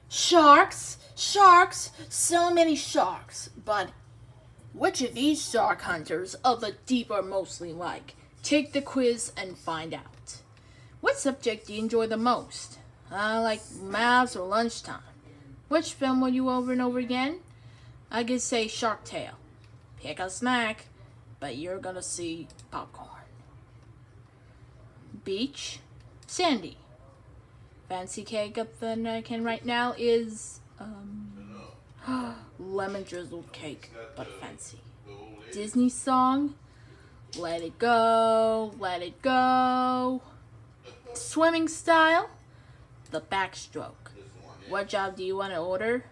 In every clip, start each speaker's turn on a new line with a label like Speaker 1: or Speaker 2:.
Speaker 1: Sharks, sharks, so many sharks. But which of these shark hunters of the deep are mostly like? Take the quiz and find out. What subject do you enjoy the most? Like maths or lunchtime? Which film will you over and over again? I could say Shark Tale. Pick a snack, but you're gonna see popcorn. Beach, sandy. Fancy cake up the can right now is lemon drizzled cake, but fancy. Disney song, let it go, let it go. Swimming style, the backstroke. What job do you want to order?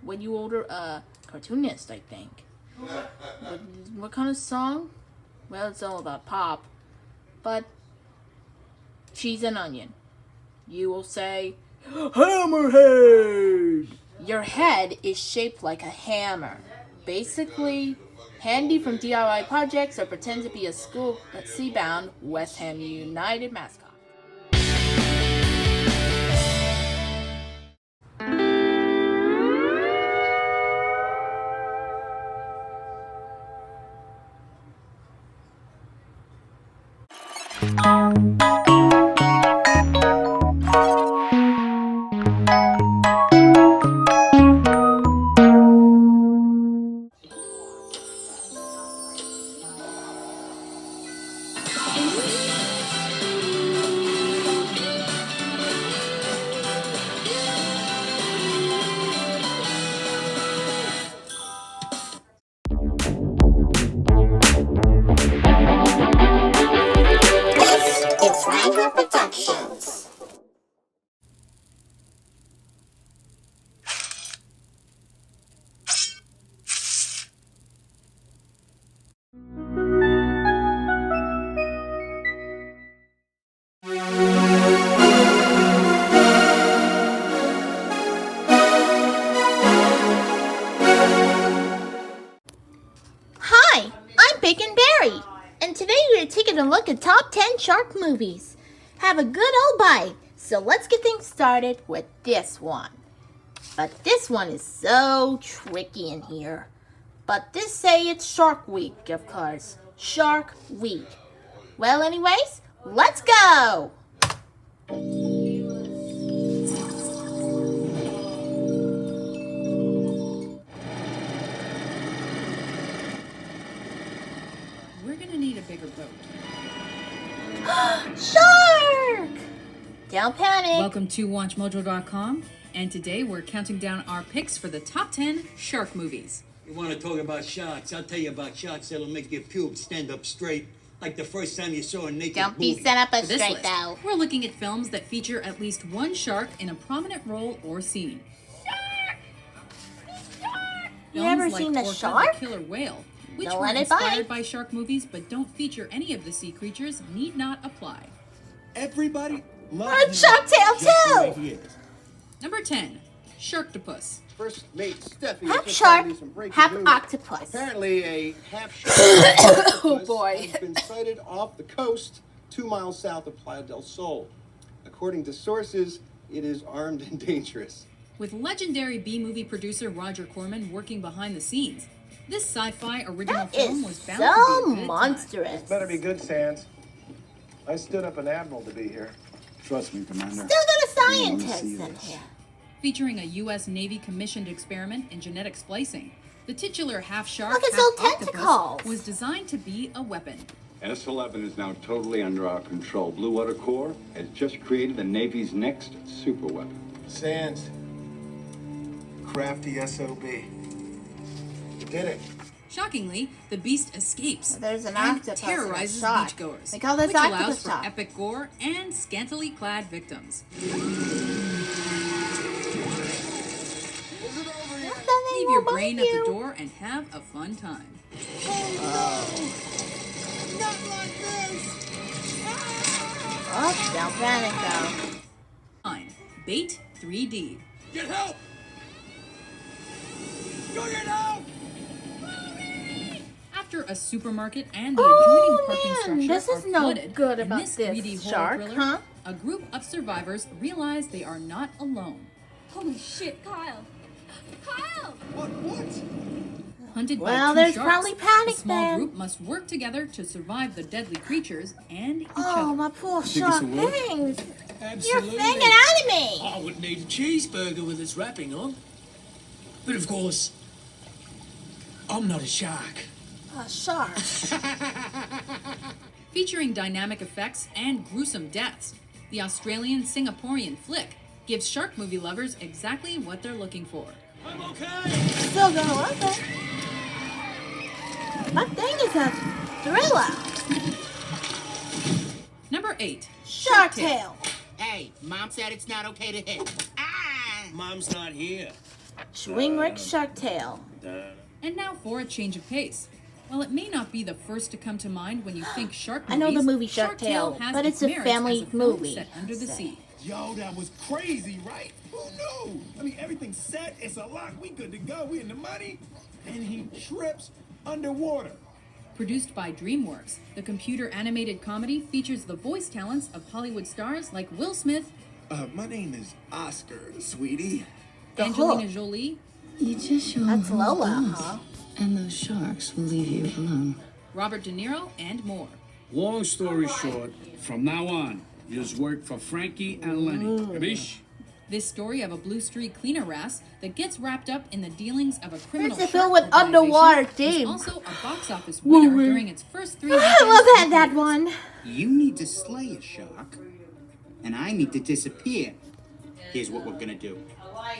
Speaker 1: When you order a cartoonist, I think. What kind of song? Well, it's all about pop, but cheese and onion. You will say, hammerhead! Your head is shaped like a hammer. Basically, handy from DIY projects or pretend to be a school sea-bound West Ham United mascot. Hi, I'm Bacon Berry, and today we're taking a look at top 10 shark movies. Have a good old bite, so let's get things started with this one. But this one is so tricky in here. But this say it's Shark Week, of course. Shark Week. Well, anyways, let's go!
Speaker 2: We're gonna need a bigger boat.
Speaker 1: Shark! Don't panic.
Speaker 2: Welcome to WatchMojo.com, and today we're counting down our picks for the top 10 shark movies.
Speaker 3: You want to talk about sharks? I'll tell you about sharks that'll make your pubes stand up straight, like the first time you saw a naked
Speaker 1: Don't be
Speaker 3: booty.
Speaker 1: set up
Speaker 2: For
Speaker 1: as
Speaker 2: this
Speaker 1: straight
Speaker 2: list,
Speaker 1: though.
Speaker 2: we're looking at films that feature at least one shark in a prominent role or scene.
Speaker 1: You ever
Speaker 2: Films
Speaker 1: seen
Speaker 2: like
Speaker 1: the
Speaker 2: Orca
Speaker 1: shark?
Speaker 2: the Killer Whale, which
Speaker 1: Don't
Speaker 2: were
Speaker 1: let it
Speaker 2: inspired
Speaker 1: bite.
Speaker 2: by shark movies but don't feature any of the sea creatures, need not apply.
Speaker 3: Everybody loves
Speaker 1: Or
Speaker 3: him
Speaker 1: Shark Tale
Speaker 3: just the way
Speaker 1: too.
Speaker 3: he is.
Speaker 2: Number 10, Sharktopus.
Speaker 4: First mate Steffi
Speaker 1: Half
Speaker 4: just
Speaker 1: shark,
Speaker 4: told me some breaking
Speaker 1: half
Speaker 4: news.
Speaker 1: octopus.
Speaker 4: Apparently, a half shark
Speaker 1: Oh, boy.
Speaker 4: has been sighted off the coast, 2 miles south of Playa del Sol. According to sources, it is armed and dangerous.
Speaker 2: With legendary B-movie producer Roger Corman working behind the scenes, this sci-fi original
Speaker 1: That
Speaker 2: film
Speaker 1: is
Speaker 2: was bound
Speaker 1: so
Speaker 2: to be a good time.
Speaker 1: monstrous.
Speaker 5: Better be good, Sands. I stood up an admiral to be here.
Speaker 6: Trust me, Commander.
Speaker 1: Still got a
Speaker 6: wanna
Speaker 1: scientist
Speaker 6: see
Speaker 1: in
Speaker 6: this.
Speaker 1: here.
Speaker 2: Featuring a U.S. Navy commissioned experiment in genetic splicing, the titular half-shark,
Speaker 1: Look, it's all
Speaker 2: half-octopus
Speaker 1: tentacles.
Speaker 2: was designed to be a weapon.
Speaker 7: S-11 is now totally under our control. Blue Water Corps has just created the Navy's next super weapon.
Speaker 5: Sands. Crafty SOB. You did it.
Speaker 2: Shockingly, the beast escapes
Speaker 1: There's an
Speaker 2: and
Speaker 1: octopus in a
Speaker 2: terrorizes
Speaker 1: shot.
Speaker 2: beachgoers,
Speaker 1: They call this
Speaker 2: which allows
Speaker 1: octopus
Speaker 2: for
Speaker 1: shot.
Speaker 2: epic gore and scantily clad victims. Leave your brain at the door and have a fun time.
Speaker 1: Oh, don't panic though.
Speaker 2: 9. Bait 3D.
Speaker 3: Get help! Go get help!
Speaker 2: After a supermarket and the
Speaker 1: Oh,
Speaker 2: adjoining parking
Speaker 1: man,
Speaker 2: structure
Speaker 1: this
Speaker 2: are
Speaker 1: is no
Speaker 2: flooded
Speaker 1: good
Speaker 2: in
Speaker 1: about
Speaker 2: this
Speaker 1: this
Speaker 2: 3D horror
Speaker 1: shark,
Speaker 2: thriller,
Speaker 1: huh?
Speaker 2: a group of survivors realize they are not alone.
Speaker 6: Holy shit, Kyle! Kyle!
Speaker 2: Hunted
Speaker 1: Well,
Speaker 2: by two
Speaker 1: there's
Speaker 2: sharks,
Speaker 1: probably panic
Speaker 2: a small
Speaker 1: then.
Speaker 2: group must work together to survive the deadly creatures and each
Speaker 1: Oh,
Speaker 2: other.
Speaker 1: my poor
Speaker 8: Think
Speaker 1: shark.
Speaker 8: this'll work?
Speaker 1: Thanks. You're
Speaker 9: Absolutely.
Speaker 1: fanging out of me.
Speaker 9: I would need a cheeseburger with its wrapping on. But of course, I'm not a shark.
Speaker 1: A shark.
Speaker 2: Featuring dynamic effects and gruesome deaths, the Australian-Singaporean flick gives shark movie lovers exactly what they're looking for.
Speaker 9: I'm okay.
Speaker 1: Still gonna love it. My thing is a thriller.
Speaker 2: Number 8.
Speaker 1: Shark Tale.
Speaker 10: Hey, Mom said it's not okay to hit. Ah!
Speaker 9: Mom's not here.
Speaker 1: Schwingrick Shark Tale.
Speaker 2: And now for a change of pace. While it may not be the first to come to mind when you think shark
Speaker 1: I
Speaker 2: movies,
Speaker 1: know the movie Shark Tale,
Speaker 2: has
Speaker 1: but
Speaker 2: its
Speaker 1: it's a
Speaker 2: merits
Speaker 1: family
Speaker 2: as a film
Speaker 1: movie.
Speaker 2: set under the sea.
Speaker 5: Yo, that was crazy, right? Who knew? I mean, everything's set. It's a lock. We good to go. We in the money. And he trips underwater.
Speaker 2: Produced by DreamWorks, the computer animated comedy features the voice talents of Hollywood stars like Will Smith,
Speaker 5: My name is Oscar, sweetie.
Speaker 1: The
Speaker 2: Angelina
Speaker 1: Hook.
Speaker 2: Jolie,
Speaker 6: You just show
Speaker 1: That's
Speaker 6: them who's
Speaker 1: Lola,
Speaker 6: boss,
Speaker 1: huh?
Speaker 6: and those sharks will leave you alone.
Speaker 2: Robert De Niro, and more.
Speaker 8: Long story short, from now on, you just work for Frankie and Lenny. Capiche?
Speaker 2: This story of a Blue Street cleaner wrasse that gets wrapped up in the dealings of a criminal
Speaker 1: It's a
Speaker 2: shark
Speaker 1: film with
Speaker 2: organization
Speaker 1: underwater
Speaker 2: was
Speaker 1: theme.
Speaker 2: also a box office winner
Speaker 1: Woo-wee.
Speaker 2: during its first 3
Speaker 1: I
Speaker 2: weekends.
Speaker 1: love that one.
Speaker 10: You need to slay a shark, and I need to disappear. Here's what we're gonna do.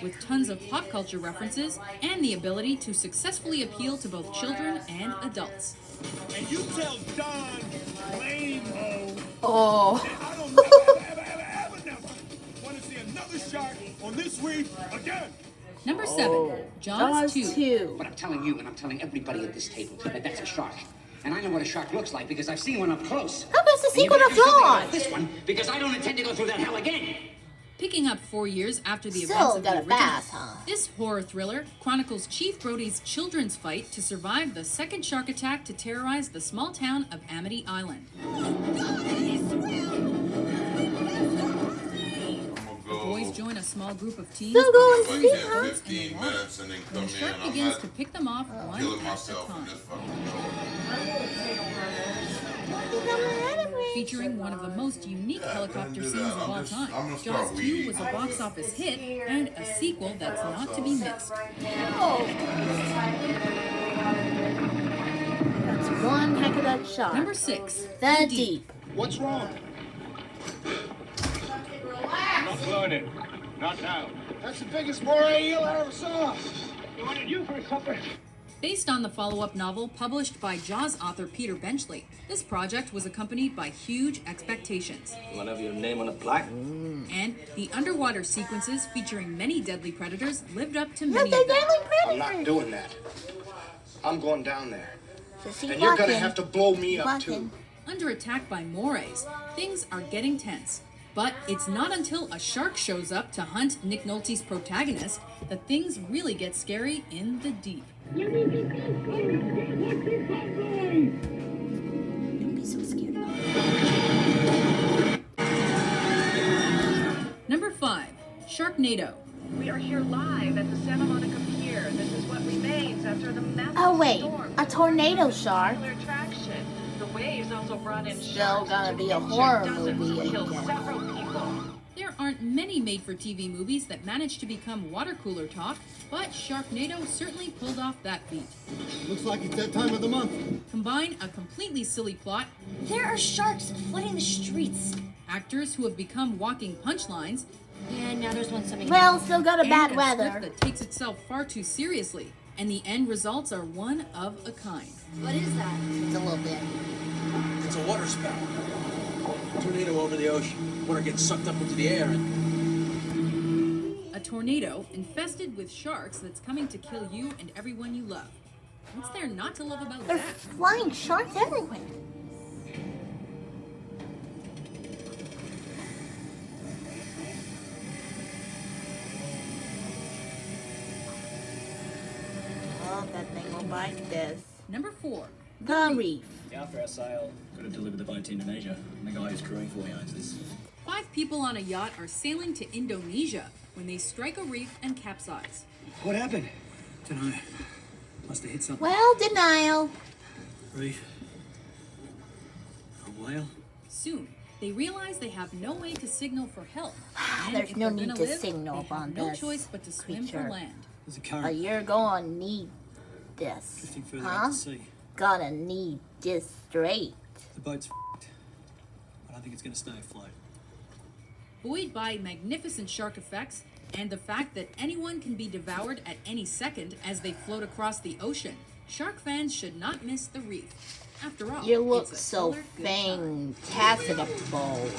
Speaker 2: With tons of pop culture references and the ability to successfully appeal to both children and adults.
Speaker 5: And you tell Don lame-o
Speaker 1: Oh.
Speaker 5: I don't never want to see another shark on this reef again.
Speaker 2: Number 7, Jaws 2.
Speaker 1: 2.
Speaker 10: But I'm telling you, and I'm telling everybody at this table, that that's a shark. And I know what a shark looks like because I've seen one up close.
Speaker 1: How about the
Speaker 10: And you
Speaker 1: sequel
Speaker 10: better
Speaker 1: to
Speaker 10: do something
Speaker 1: Jaws?
Speaker 10: about this one, because I don't intend to go through that hell again.
Speaker 2: Picking up 4 years after the
Speaker 1: Still
Speaker 2: events of the
Speaker 1: got a
Speaker 2: original,
Speaker 1: bass, huh?
Speaker 2: this horror thriller chronicles Chief Brody's children's fight to survive the second shark attack to terrorize the small town of Amity Island. The boys join a small group of teens
Speaker 1: Still going
Speaker 2: with series of
Speaker 1: strong.
Speaker 2: boats in the water, when the shark begins to pick them off one at a time. Featuring one of the most unique helicopter scenes of all time, Jaws 2 was a box office hit and a sequel that's not to be missed.
Speaker 1: That's one heck of that shark.
Speaker 2: Number 6,
Speaker 1: The Deep.
Speaker 4: What's wrong?
Speaker 7: Not loaded. Not now.
Speaker 4: That's the biggest moray eel I ever saw.
Speaker 7: What wanted you for supper?
Speaker 2: Based on the follow-up novel published by Jaws author Peter Benchley, this project was accompanied by huge expectations.
Speaker 9: You want to have your name on a plaque?
Speaker 2: And the underwater sequences featuring many deadly predators lived up to
Speaker 1: Look,
Speaker 2: many
Speaker 1: they're
Speaker 2: of them.
Speaker 1: deadly
Speaker 5: I'm
Speaker 1: predators.
Speaker 5: not doing that. I'm going down there.
Speaker 1: So see
Speaker 5: And you're gonna
Speaker 1: Watson.
Speaker 5: have to blow me up
Speaker 1: Watson.
Speaker 5: too.
Speaker 2: Under attack by morays, things are getting tense. But it's not until a shark shows up to hunt Nick Nolte's protagonist that things really get scary in the deep.
Speaker 1: Don't be so scared.
Speaker 2: Number 5, Sharknado.
Speaker 11: We are here live at the Santa Monica Pier. This is what remains after the massive
Speaker 1: Oh wait,
Speaker 11: storm.
Speaker 1: a tornado shark.
Speaker 11: Popular attraction. The waves also brought in
Speaker 1: Still
Speaker 11: sharks
Speaker 1: gonna
Speaker 11: to
Speaker 1: be a
Speaker 11: injure
Speaker 1: horror
Speaker 11: dozens,
Speaker 1: movie
Speaker 11: kill
Speaker 1: again.
Speaker 11: several people.
Speaker 2: There aren't many made-for-TV movies that manage to become water cooler talk, but Sharknado certainly pulled off that feat.
Speaker 4: Looks like it's that time of the month.
Speaker 2: Combine a completely silly plot,
Speaker 6: There are sharks flooding the streets.
Speaker 2: actors who have become walking punchlines,
Speaker 6: And now there's one swimming.
Speaker 1: Well, still got a
Speaker 2: and
Speaker 1: bad
Speaker 2: a
Speaker 1: weather.
Speaker 2: script that takes itself far too seriously, and the end results are one of a kind.
Speaker 6: What is that?
Speaker 1: It's a little bit.
Speaker 9: It's a water spout. Tornado over the ocean. Water gets sucked up into the air and...
Speaker 2: A tornado infested with sharks that's coming to kill you and everyone you love. What's there not to love about
Speaker 1: There's
Speaker 2: that?
Speaker 1: flying sharks everywhere. Oh, that thing will bite this.
Speaker 2: Number 4,
Speaker 1: The Reef.
Speaker 9: After our sail, got to deliver the boat to Indonesia. And the guy who's crewing for me owns this.
Speaker 2: 5 people on a yacht are sailing to Indonesia, when they strike a reef and capsize.
Speaker 9: What happened? Dunno. Must have hit something.
Speaker 1: Well, denial.
Speaker 9: Reef. A whale?
Speaker 2: Soon, they realize they have no way to signal for help. And
Speaker 1: There's
Speaker 2: if
Speaker 1: no
Speaker 2: they're
Speaker 1: need
Speaker 2: gonna
Speaker 1: to
Speaker 2: live,
Speaker 1: signal
Speaker 2: they have
Speaker 1: on
Speaker 2: no
Speaker 1: this
Speaker 2: choice but to swim
Speaker 1: creature.
Speaker 2: for land.
Speaker 9: There's a
Speaker 1: But
Speaker 9: current.
Speaker 1: you're gonna need this.
Speaker 9: Drifting further
Speaker 1: Huh?
Speaker 9: out to sea.
Speaker 1: Gonna need this straight.
Speaker 9: The boat's f***ed. I don't think it's gonna stay afloat.
Speaker 2: Buoyed by magnificent shark effects and the fact that anyone can be devoured at any second as they float across the ocean, shark fans should not miss the reef. After all,
Speaker 1: You look
Speaker 2: it's a
Speaker 1: so
Speaker 2: killer good time.
Speaker 1: fantastical.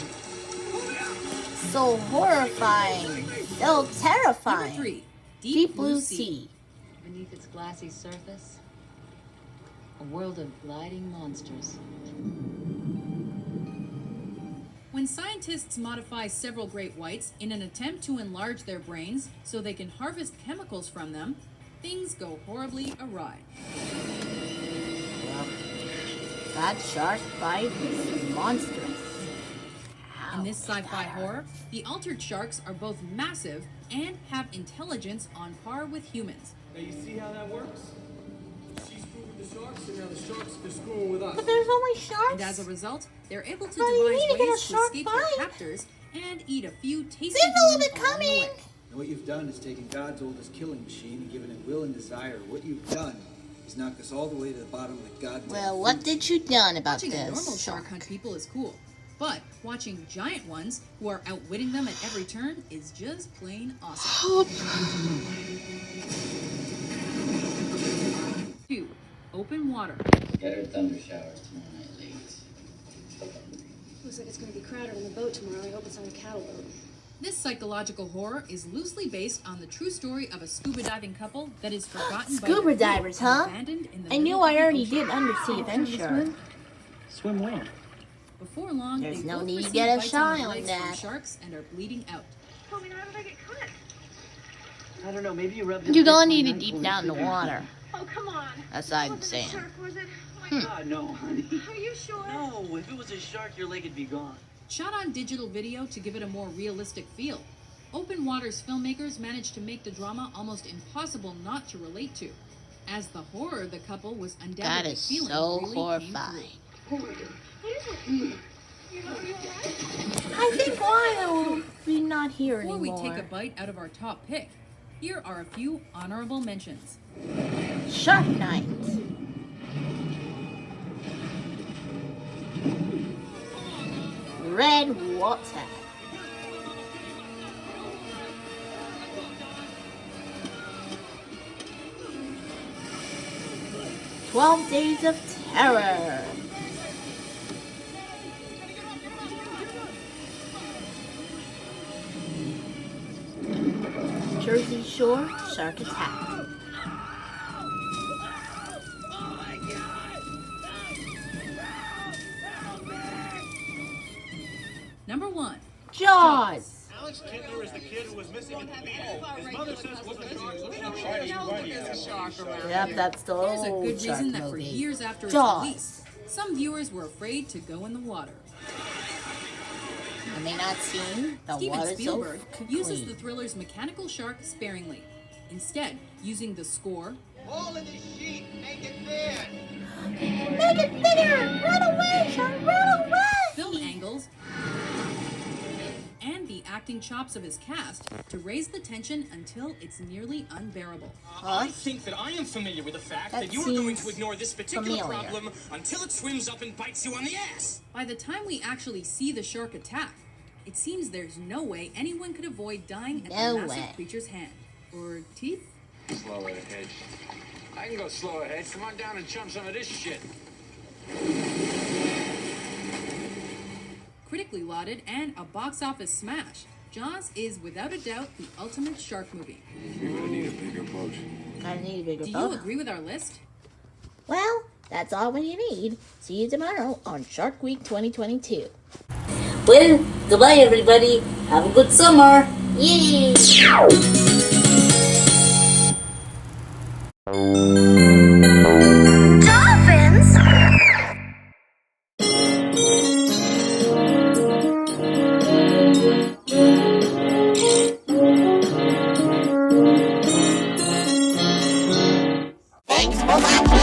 Speaker 1: So horrifying. So
Speaker 2: Number
Speaker 1: terrifying.
Speaker 2: 3,
Speaker 1: Deep Blue Sea.
Speaker 6: Beneath its glassy surface, a world of gliding monsters.
Speaker 2: When scientists modify several great whites in an attempt to enlarge their brains so they can harvest chemicals from them, things go horribly awry.
Speaker 1: That shark bite is monstrous.
Speaker 2: In this sci-fi horror, the altered sharks are both massive and have intelligence on par with humans.
Speaker 12: Now you see how that works? She's screwing with the sharks, and now the sharks are screwing with us.
Speaker 1: But there's only sharks.
Speaker 2: And as a result, they're able to
Speaker 1: But you
Speaker 2: devise
Speaker 1: need to get a
Speaker 2: ways to
Speaker 1: shark
Speaker 2: escape
Speaker 1: bite.
Speaker 2: their captors and eat a few tasty
Speaker 1: Signal
Speaker 2: humans
Speaker 1: of it
Speaker 2: along the
Speaker 1: coming.
Speaker 2: way.
Speaker 10: And what you've done is taken God's oldest killing machine and given it will and desire. What you've done is knocked us all the way to the bottom of the goddamn.
Speaker 1: Well, what did you done about
Speaker 2: Watching a normal
Speaker 1: this?
Speaker 2: shark hunt people is cool, but watching giant ones who are outwitting them at every turn is just plain awesome. 2. Open water.
Speaker 13: Scattered thunder showers tomorrow night, ladies.
Speaker 14: Looks like it's going to be crowded on the boat tomorrow. I hope it's on a cattle boat.
Speaker 2: This psychological horror is loosely based on the true story of a scuba diving couple that is forgotten by
Speaker 1: Scuba
Speaker 2: their crew
Speaker 1: divers,
Speaker 2: and
Speaker 1: huh?
Speaker 2: abandoned in the
Speaker 1: I knew
Speaker 2: middle of
Speaker 1: I
Speaker 2: the
Speaker 1: already
Speaker 2: ocean.
Speaker 1: did undersea adventure.
Speaker 10: Swim where?
Speaker 2: Before long,
Speaker 1: There's
Speaker 2: they
Speaker 1: no
Speaker 2: both
Speaker 1: need to
Speaker 2: receive
Speaker 1: get a
Speaker 2: bites on
Speaker 1: shot
Speaker 2: their
Speaker 1: on
Speaker 2: legs from
Speaker 1: that.
Speaker 2: sharks and are bleeding out.
Speaker 11: Tell me, how did I get cut?
Speaker 12: I don't know, maybe you rubbed
Speaker 1: You're gonna need it deep down in the water.
Speaker 11: Oh, come on.
Speaker 1: That's what I'm
Speaker 11: It wasn't a
Speaker 1: saying.
Speaker 11: shark, was it? Oh my God.
Speaker 12: No, honey.
Speaker 11: Are you sure?
Speaker 12: No, if it was a shark, your leg would be gone.
Speaker 2: Shot on digital video to give it a more realistic feel, Open Water's filmmakers managed to make the drama almost impossible not to relate to, as the horror the couple was
Speaker 1: That
Speaker 2: undoubtedly
Speaker 1: is
Speaker 2: feeling
Speaker 1: so
Speaker 2: really
Speaker 1: horrifying.
Speaker 11: What is it? You know, you alright?
Speaker 1: I think why will be not here
Speaker 2: Before
Speaker 1: anymore.
Speaker 2: we take a bite out of our top pick, here are a few honorable mentions.
Speaker 1: Shark Night. Red Water. "12 Days of Terror." Jersey Shore Shark Attack.
Speaker 2: Number 1.
Speaker 1: Jaws.
Speaker 5: Alex Kittner is the kid who was missing at the beach. His mother says it was a shark.
Speaker 1: Yep, that's the
Speaker 2: There's a
Speaker 1: old
Speaker 2: good
Speaker 1: shark
Speaker 2: reason that for
Speaker 1: movie.
Speaker 2: years after its
Speaker 1: Jaws.
Speaker 2: release, some viewers were afraid to go in the water.
Speaker 1: I may not seen the
Speaker 2: Steven
Speaker 1: water
Speaker 2: Spielberg
Speaker 1: so
Speaker 2: uses the
Speaker 1: clean.
Speaker 2: thriller's mechanical shark sparingly, instead using the score,
Speaker 3: All in the sheet, make it big.
Speaker 1: Make it bigger! Run away, shark! Run away!
Speaker 2: film angles, and the acting chops of his cast to raise the tension until it's nearly unbearable.
Speaker 15: I think that I am familiar with the fact
Speaker 1: That
Speaker 15: that you are going
Speaker 1: seems
Speaker 15: to ignore this particular
Speaker 1: familiar.
Speaker 15: problem until it swims up and bites you on the ass.
Speaker 2: By the time we actually see the shark attack, it seems there's no way anyone could avoid dying at
Speaker 1: No
Speaker 2: the massive
Speaker 1: way.
Speaker 2: creature's hand. Or teeth?
Speaker 7: Slow ahead. I can go slow ahead. Come on down and chum some of this shit.
Speaker 2: Critically lauded and a box office smash, Jaws is without a doubt the ultimate shark movie.
Speaker 7: You're gonna need a bigger boat.
Speaker 1: Gotta need a bigger
Speaker 2: Do
Speaker 1: boat.
Speaker 2: you agree with our list?
Speaker 1: Well, that's all we need. See you tomorrow on Shark Week 2022.
Speaker 16: Well, goodbye everybody. Have a good summer.
Speaker 1: Yay!
Speaker 17: Dolphins?
Speaker 1: Bye.